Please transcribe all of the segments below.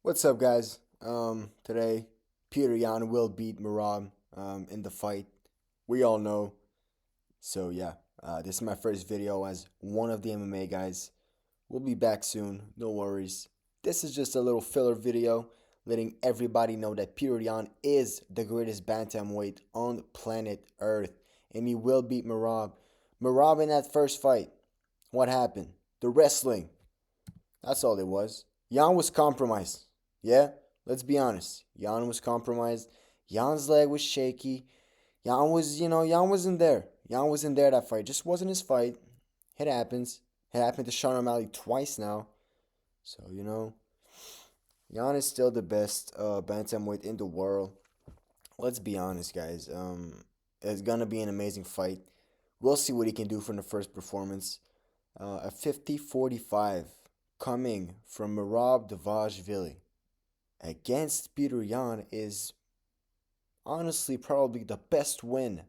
What's up, guys? Today, Petr Yan will beat Merab in the fight. We all know. So yeah, this is my first video as one of the MMA guys. We'll be back soon. No worries. This is just a little filler video, letting everybody know that Petr Yan is the greatest bantamweight on planet Earth, and he will beat Merab. Merab in that first fight. What happened? The wrestling. That's all it was. Yan was compromised. Yeah, let's be honest. Yan was compromised. Yan's leg was shaky. Yan wasn't there. Yan wasn't there that fight. Just wasn't his fight. It happens. It happened to Sean O'Malley twice now. So, Yan is still the best bantamweight in the world. Let's be honest, guys. It's gonna be an amazing fight. We'll see what he can do from the first performance. A 50-45 coming from Merab Dvalishvili against Petr Yan is honestly probably the best win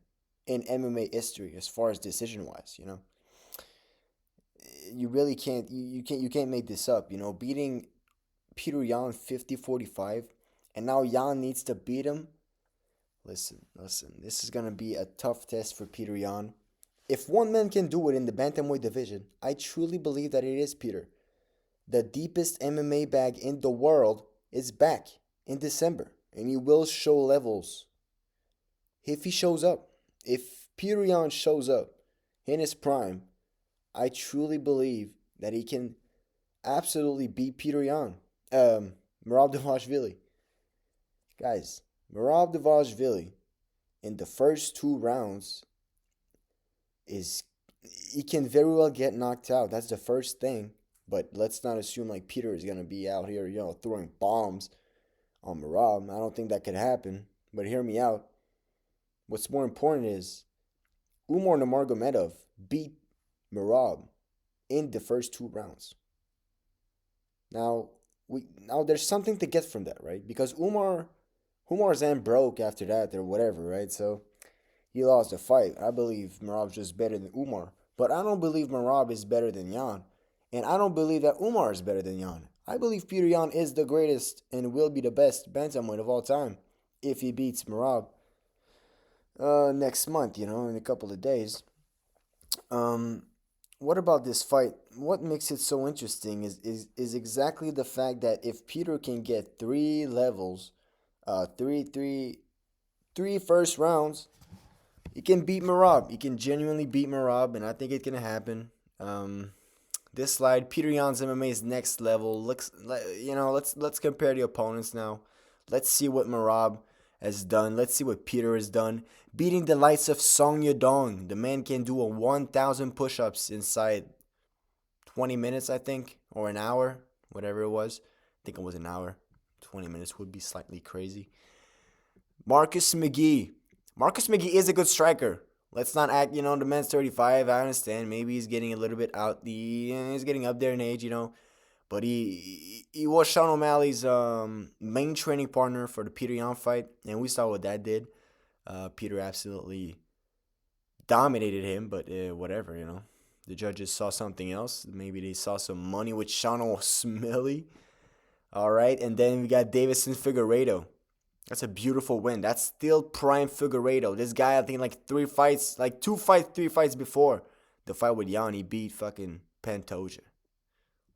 in MMA history as far as decision wise. You really can't you can't make this up. Beating Petr Yan 50-45, and now Yan needs to beat him. Listen. This is gonna be a tough test for Petr Yan. If one man can do it in the bantamweight division, I truly believe that it is Petr. The deepest MMA bag in the world is back in December, and he will show levels if he shows up. If Petr Yan shows up in his prime, I truly believe that he can absolutely beat Petr Yan. Merab Dvalishvili. Guys, Merab Dvalishvili in the first two rounds he can very well get knocked out. That's the first thing. But let's not assume like Petr is gonna be out here, throwing bombs on Merab. I don't think that could happen. But hear me out. What's more important is Umar Nurmagomedov beat Merab in the first two rounds. Now there's something to get from that, right? Because Umar's end broke after that or whatever, right? So he lost the fight. I believe Merab's just better than Umar. But I don't believe Merab is better than Yan. And I don't believe that Umar is better than Yan. I believe Petr Yan is the greatest and will be the best bantamweight of all time if he beats Merab next month, in a couple of days. What about this fight? What makes it so interesting is exactly the fact that if Petr can get three levels, three first rounds, he can beat Merab. He can genuinely beat Merab, and I think it can happen. This slide, Petr Yan's MMA is next level. Let's compare the opponents now. Let's see what Merab has done. Let's see what Petr has done. Beating the likes of Song Yadong. The man can do a 1,000 push-ups inside 20 minutes, I think, or an hour, whatever it was. I think it was an hour. 20 minutes would be slightly crazy. Marcus McGee. Marcus McGee is a good striker. Let's not act, the man's 35. I understand. Maybe he's getting a little bit he's getting up there in age, But he was Sean O'Malley's main training partner for the Petr Yan fight, and we saw what that did. Petr absolutely dominated him, but whatever, The judges saw something else. Maybe they saw some money with Sean O'Malley. All right, and then we got Davison Figueiredo. That's a beautiful win. That's still prime Figueiredo. This guy, I think, three fights before the fight with Yan, he beat fucking Pantoja.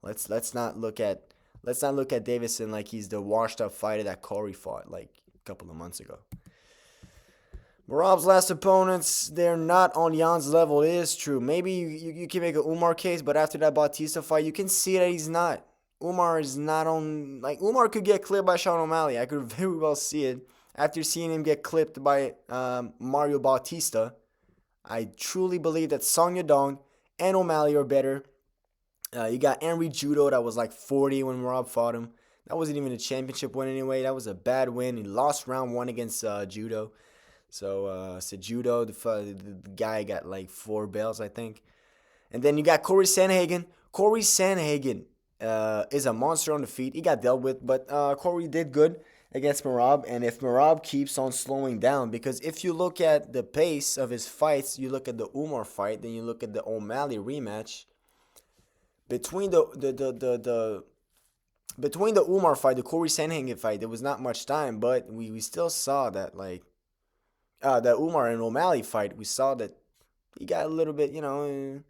Let's not look at Davison like he's the washed up fighter that Corey fought like a couple of months ago. Merab's last opponents, they're not on Yan's level. It is true. Maybe you can make an Umar case, but after that Bautista fight, you can see that he's not. Umar is not on, Umar could get clipped by Sean O'Malley. I could very well see it. After seeing him get clipped by Mario Bautista, I truly believe that Song Yadong and O'Malley are better. You got Henry Judo that was 40 when Merab fought him. That wasn't even a championship win anyway. That was a bad win. He lost round one against Judo. So Judo, the guy got 4 belts, I think. And then you got Corey Sandhagen. Corey Sandhagen is a monster on the feet. He got dealt with, but Corey did good against Merab. And if Merab keeps on slowing down, because if you look at the pace of his fights, you look at the Umar fight, then you look at the O'Malley rematch, between the between the Umar fight, the Corey Sandhagen fight, there was not much time, but we still saw that like the Umar and O'Malley fight, we saw that he got a little bit, the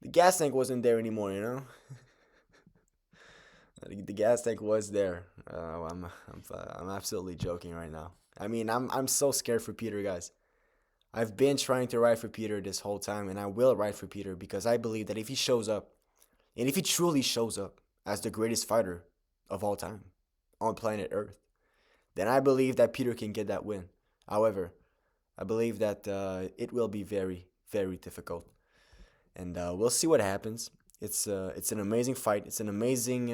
gas tank wasn't there anymore, The gas tank was there. I'm absolutely joking right now. I mean, I'm so scared for Peter, guys. I've been trying to ride for Peter this whole time, and I will ride for Peter because I believe that if he shows up, and if he truly shows up as the greatest fighter of all time on planet Earth, then I believe that Peter can get that win. However, I believe that it will be very, very difficult, and we'll see what happens. It's an amazing fight. It's an amazing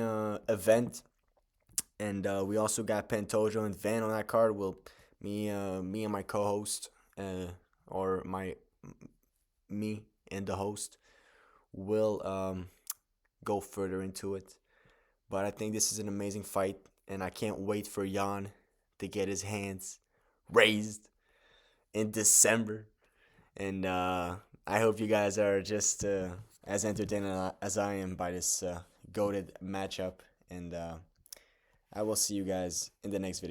event, and we also got Pantoja and Van on that card. Me and my co-host, or my me and the host will go further into it. But I think this is an amazing fight, and I can't wait for Yan to get his hands raised in December. And I hope you guys are just as entertained as I am by this goaded matchup. And I will see you guys in the next video.